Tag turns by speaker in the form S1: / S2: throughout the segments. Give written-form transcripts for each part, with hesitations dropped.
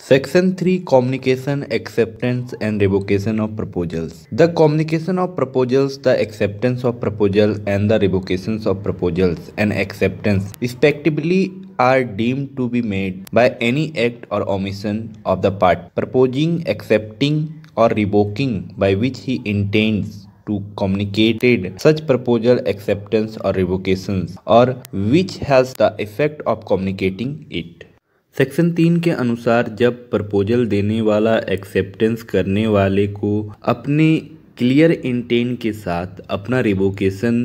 S1: Section 3 Communication, Acceptance and Revocation of Proposals. The communication of proposals, the acceptance of proposal and the revocations of proposals and acceptance respectively are deemed to be made by any act or omission of the party proposing, accepting or revoking by which he intends to communicate such proposal, acceptance or revocations or which has the effect of communicating it. Section 3 के अनुसार जब proposal देने वाला acceptance करने वाले को अपने clear intent के साथ अपना रिवोकेशन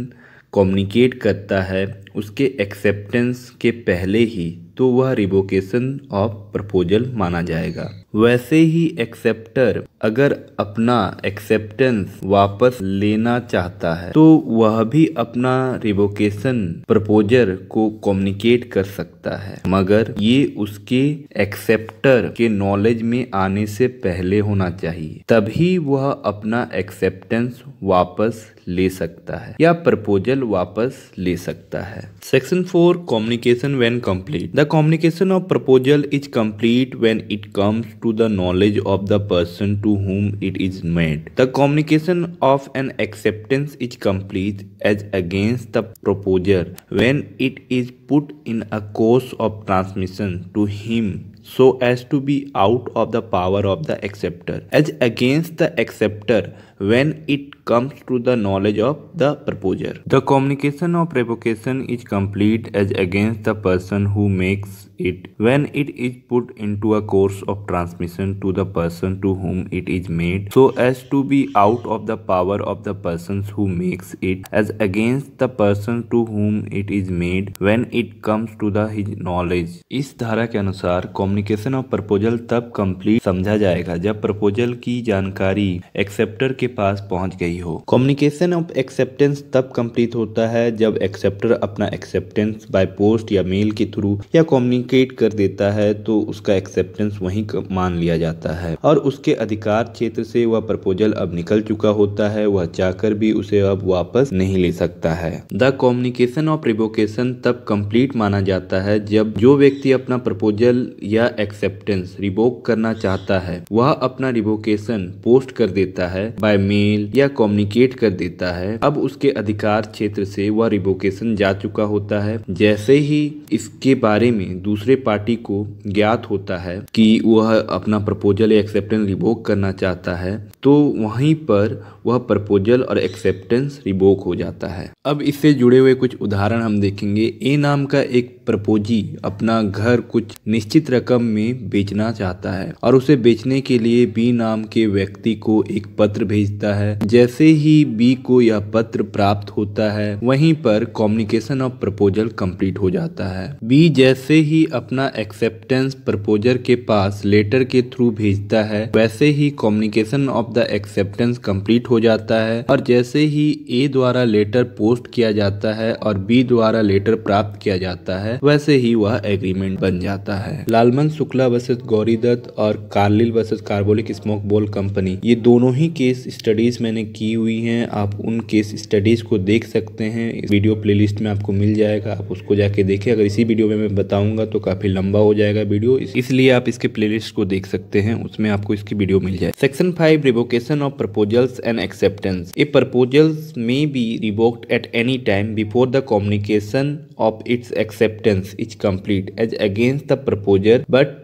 S1: कम्युनिकेट करता है उसके एक्सेप्टेंस के पहले ही, तो वह रिवोकेशन ऑफ प्रपोजल माना जाएगा। वैसे ही एक्सेप्टर अगर अपना एक्सेप्टेंस वापस लेना चाहता है तो वह भी अपना रिवोकेशन प्रपोजर को कम्युनिकेट कर सकता है, मगर ये उसके एक्सेप्टर के नॉलेज में आने से पहले होना चाहिए, तभी वह अपना एक्सेप्टेंस वापस ले सकता है या प्रपोजल वापस ले सकता है। Section 4 communication when complete. The communication of proposal is complete when it comes to the knowledge of the person to whom it is made. The communication of an acceptance is complete as against the proposer when it is put in a course of transmission to him so as to be out of the power of the acceptor, as against the acceptor when it comes to the knowledge of the proposer. The communication of revocation is complete as against the person who makes it when it is put into a course of transmission to the person to whom it is made so as to be out of the power of the persons who makes it, as against the person to whom it is made when it comes to the his knowledge. इस धारा के अनुसार communication of proposal तब complete समझा जाएगा जब proposal की जानकारी एक्सेप्टर के पास पहुंच गई हो। कम्युनिकेशन ऑफ एक्सेप्टेंस तब कंप्लीट होता है जब एक्सेप्टर अपना एक्सेप्टेंस बाय पोस्ट या मेल के थ्रू या कम्युनिकेट कर देता है तो उसका एक्सेप्टेंस वहीं मान लिया जाता है और उसके अधिकार क्षेत्र से वह प्रपोजल अब निकल चुका होता है, वह चाहकर भी उसे अब वापस नहीं ले सकता है। द कम्युनिकेशन ऑफ रिवोकेशन तब कंप्लीट माना जाता है जब जो व्यक्ति अपना प्रपोजल या एक्सेप्टेंस रिवोक करना चाहता है वह अपना रिवोकेशन पोस्ट कर देता है, बाय मेल या कम्युनिकेट कर देता है। अब उसके अधिकार क्षेत्र से वह रिवोकेशन जा चुका होता है। जैसे ही इसके बारे में दूसरे पार्टी को ज्ञात होता है कि वह अपना प्रपोजल या एक्सेप्टेंस रिवोक करना चाहता है तो वहीं पर वह प्रपोजल और एक्सेप्टेंस रिवोक हो जाता है। अब इससे जुड़े हुए कुछ उदाहरण हम देखेंगे। ए नाम का एक प्रपोजी अपना घर कुछ निश्चित रकम में बेचना चाहता है और उसे बेचने के लिए बी नाम के व्यक्ति को एक पत्र भेजता है। जैसे ही बी को यह पत्र प्राप्त होता है वहीं पर कम्युनिकेशन ऑफ प्रपोजल कंप्लीट हो जाता है। बी जैसे ही अपना एक्सेप्टेंस प्रपोजर के पास लेटर के थ्रू भेजता है वैसे ही communication of the acceptance complete हो जाता है और जैसे ही ए द्वारा लेटर पोस्ट किया जाता है और बी द्वारा लेटर प्राप्त किया जाता है वैसे ही वह एग्रीमेंट बन जाता है। लालमन शुक्ला वर्सेस गौरी दत्त और कार्लिल वर्सेस कार्बोलिक स्मोक बोल कंपनी, ये दोनों ही केस स्टडीज मैंने की हुई हैं। आप उन केस स्टडीज को देख सकते हैं, इस वीडियो प्लेलिस्ट में आपको मिल जाएगा, आप उसको जाके देखें। अगर इसी वीडियो में मैं बताऊंगा तो काफी लंबा हो जाएगा वीडियो, इसलिए आप इसके प्लेलिस्ट को देख सकते हैं, उसमें आपको इसकी वीडियो मिल जाए। Section 5 revocation of proposals and acceptance. A proposals may be revoked at any time before the communication of its acceptance is complete as against the proposer but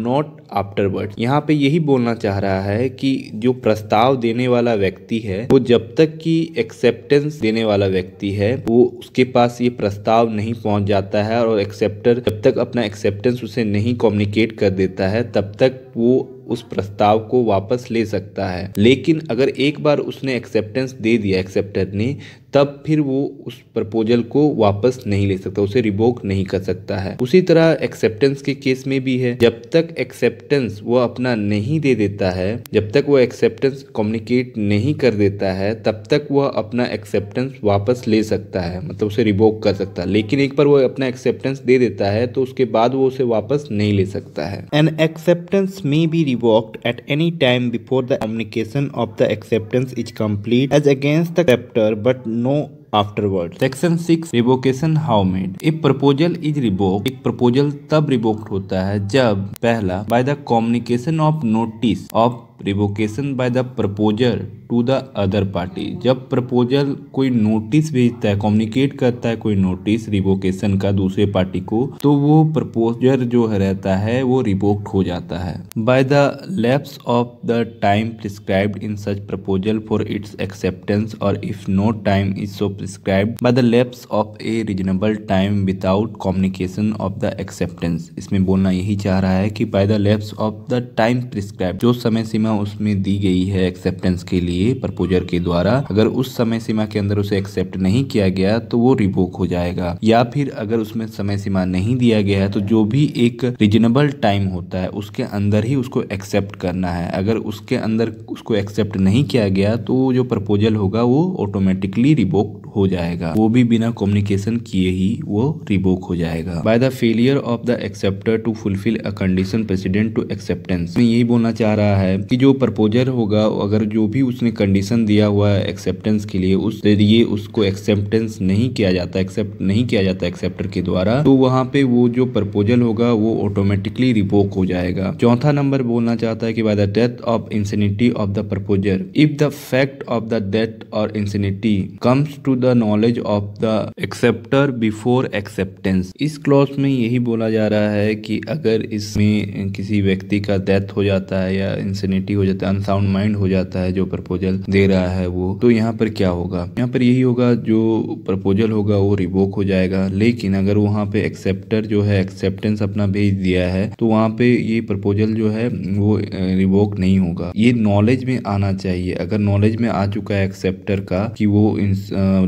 S1: not afterwards. यहाँ पे यही बोलना चाह रहा है कि जो प्रस्ताव देने वाला व्यक्ति है वो जब तक कि एक्सेप्टेंस देने वाला व्यक्ति है वो उसके पास ये प्रस्ताव नहीं पहुंच जाता है और एक्सेप्टर जब तक अपना एक्सेप्टेंस उसे नहीं कम्युनिकेट कर देता है तब तक वो उस प्रस्ताव को वापस ले सकता है। लेकिन अगर एक बार उसने एक्सेप्टेंस दे दिया एक्सेप्टर ने, तब फिर वो उस प्रपोजल को वापस नहीं ले सकता, उसे रिवोक नहीं कर सकता है। उसी तरह एक्सेप्टेंस के केस में भी है, जब तक एक्सेप्टेंस वो अपना नहीं दे देता है, जब तक वो एक्सेप्टेंस कम्युनिकेट नहीं कर देता है तब तक वह अपना एक्सेप्टेंस वापस ले सकता है, मतलब उसे रिवोक कर सकता है। लेकिन एक बार वो अपना एक्सेप्टेंस दे देता है तो उसके बाद वो उसे वापस नहीं ले सकता है। N acceptance may be revoked at any time before the communication of the acceptance is complete as against the acceptor but no afterwards. Section 6 revocation how made. A proposal is revoked. एक proposal तब revoked होता है जब पहला by the communication of notice of revocation by the proposer to the other party. जब proposal कोई notice भेजता है, कम्युनिकेट करता है कोई नोटिस रिवोकेशन का दूसरे पार्टी को, तो वो प्रपोजर जो रहता है वो रिवोक्ड हो जाता है। By the lapse of the time prescribed in such proposal for its acceptance और if no time is so prescribed by the lapse of a reasonable time without communication of the acceptance. इसमें बोलना यही चाह रहा है कि by the lapse of the time prescribed, जो समय सीमा उसमें दी गई है एक्सेप्टेंस के लिए प्रपोजर के द्वारा, अगर उस समय सीमा के अंदर उसे एक्सेप्ट नहीं किया गया तो वो रिवोक हो जाएगा। या फिर अगर उसमें समय सीमा नहीं दिया गया है तो जो भी एक रीजनेबल टाइम होता है उसके अंदर ही उसको एक्सेप्ट करना है। अगर उसके अंदर उसको एक्सेप्ट नहीं किया गया तो जो प्रपोजल होगा वो ऑटोमेटिकली रिवोक हो जाएगा, वो भी बिना कम्युनिकेशन किए ही वो रिवोक हो जाएगा। By the failure of the acceptor to fulfil a condition precedent to acceptance. यही बोलना चाह रहा है कि जो प्रपोजर होगा, अगर जो भी उसने कंडीशन दिया हुआ है एक्सेप्टेंस के लिए, उस जरिए उसको एक्सेप्टेंस नहीं किया जाता, एक्सेप्ट नहीं किया जाता एक्सेप्टर के द्वारा, तो वहां पे वो जो प्रपोजल होगा वो ऑटोमेटिकली रिवोक हो जाएगा। चौथा नंबर बोलना चाहता है कि by the death of insanity of the proposer, if the fact of the death और insanity comes to the knowledge of the acceptor before acceptance. इस क्लॉज में यही बोला जा रहा है कि अगर इसमें किसी व्यक्ति का डेथ हो जाता है या इंसेनिटी हो जाता है, अनसाउंड माइंड हो जाता है जो प्रपोजल दे रहा है वो, तो यहाँ पर क्या होगा, यहाँ पर यही होगा, जो प्रपोजल होगा वो रिवोक हो जाएगा। लेकिन अगर वहाँ पे एक्सेप्टर जो है एक्सेप्टेंस अपना भेज दिया है तो वहाँ पे ये प्रपोजल जो है वो रिवोक नहीं होगा। ये नॉलेज में आना चाहिए। अगर नॉलेज में आ चुका है एक्सेप्टर का कि वो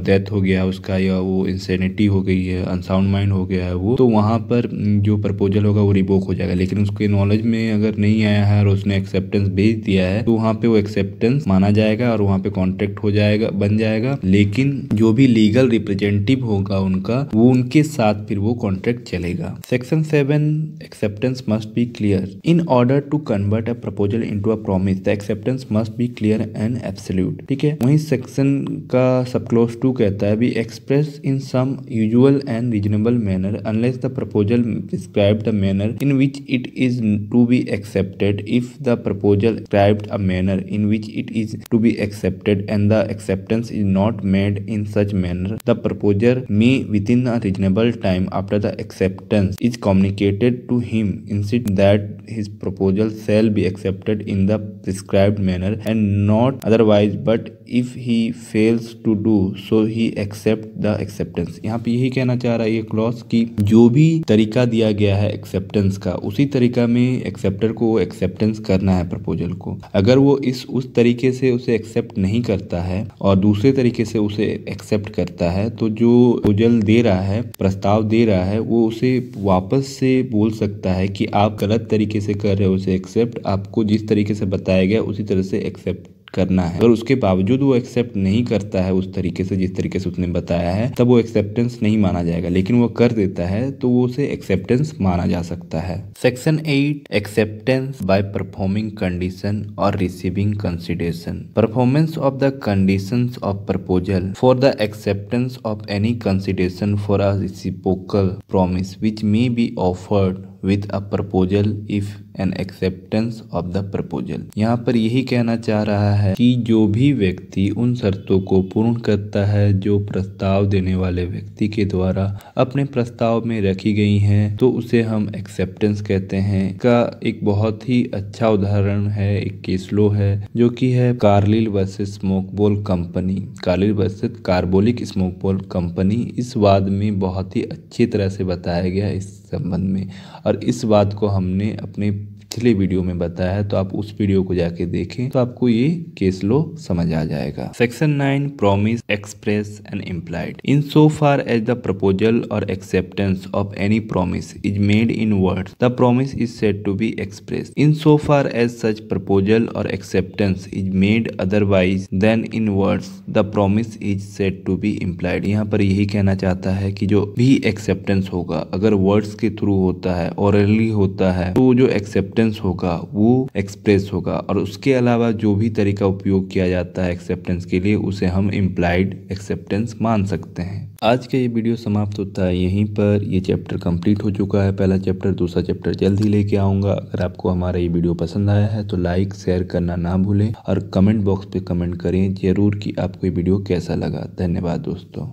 S1: डेथ हो गया उसका या वो इंसेनिटी हो गई है, अनसाउंड माइंड हो गया है वो, तो वहाँ पर जो प्रपोजल होगा वो रिवोक हो जाएगा। लेकिन उसके नॉलेज में अगर नहीं आया है और उसने एक्सेप्टेंस भेज दिया है तो वहाँ पे वो एक्सेप्टेंस माना जाएगा और वहाँ पे कॉन्ट्रैक्ट हो जाएगा, बन जाएगा। लेकिन जो भी लीगल रिप्रेजेंटेटिव होगा उनका, वो उनके साथ फिर वो कॉन्ट्रैक्ट चलेगा। Section 7 acceptance must be clear in order to convert a proposal into a promise the acceptance must be clear and absolute. ठीक है, वहीं सेक्शन का सब क्लोज 2 कहता है be express in some usual and reasonable manner unless the proposal prescribe the manner in which it is to be accepted. If the proposal described a manner in which it is to be accepted and the acceptance is not made in such manner, the proposer may within a reasonable time after the acceptance is communicated to him insist that his proposal shall be accepted in the prescribed manner and not otherwise, but if he fails to do so he accept the acceptance। यहाँ पे यही कहना चाह रहा है ये clause कि जो भी तरीका दिया गया है एक्सेप्टेंस का, उसी तरीका में एक्सेप्टर को एक्सेप्टेंस करना है प्रपोजल को। अगर वो उस तरीके से उसे एक्सेप्ट नहीं करता है और दूसरे तरीके से उसे एक्सेप्ट करता है तो जो प्रपोजल दे रहा है, प्रस्ताव दे रहा है, वो उसे वापस से बोल सकता है कि आप गलत तरीके से कर रहे हो उसे एक्सेप्ट, आपको जिस तरीके से बताया गया उसी तरह से एक्सेप्ट करना है। अगर उसके बावजूद वो एक्सेप्ट नहीं करता है उस तरीके से जिस तरीके से उसने बताया है, तब वो एक्सेप्टेंस नहीं माना जाएगा। लेकिन वो कर देता है तो वो उसे एक्सेप्टेंस माना जा सकता है। Section 8 acceptance by performing condition और receiving consideration. Performance of the conditions of proposal for the acceptance of any consideration for a reciprocal promise which may be offered with a proposal if an acceptance of the proposal। यहाँ पर यही कहना चाह रहा है कि जो भी व्यक्ति उन शर्तों को पूर्ण करता है जो प्रस्ताव देने वाले व्यक्ति के द्वारा अपने प्रस्ताव में रखी गई हैं, तो उसे हम एक्सेप्टेंस कहते हैं। का एक बहुत ही अच्छा उदाहरण है, एक केस लो है जो कि है Carlill versus smoke ball company. Carlill versus carbolic smoke ball company. इस वाद में बहुत ही अच्छी तरह से बताया गया इस संबंध में, और इस बात को हमने अपने पिछले वीडियो में बताया है, तो आप उस वीडियो को जाके देखें तो आपको ये केस लो समझ आ जाएगा। Section 9 promise express and implied. In so far as the proposal और acceptance of any promise is made in words the promise is said to be express. In so far as such proposal और acceptance is made otherwise than in words the promise is said to be implied. यहाँ पर यही कहना चाहता है कि जो भी एक्सेप्टेंस होगा अगर वर्ड्स के थ्रू होता है, ओरली होता है, तो जो एक्सेप्टेंस एक्सेप्टेंस होगा वो एक्सप्रेस होगा, और उसके अलावा जो भी तरीका उपयोग किया जाता है एक्सेप्टेंस के लिए उसे हम इम्प्लाइड एक्सेप्टेंस मान सकते हैं। आज का ये वीडियो समाप्त होता है यहीं पर। ये चैप्टर कंप्लीट हो चुका है, पहला चैप्टर। दूसरा चैप्टर जल्द ही लेके आऊँगा। अगर आपको हमारा ये वीडियो पसंद आया है तो लाइक शेयर करना ना भूलें और कमेंट बॉक्स पे कमेंट करें जरूर कि आपको ये वीडियो कैसा लगा। धन्यवाद दोस्तों।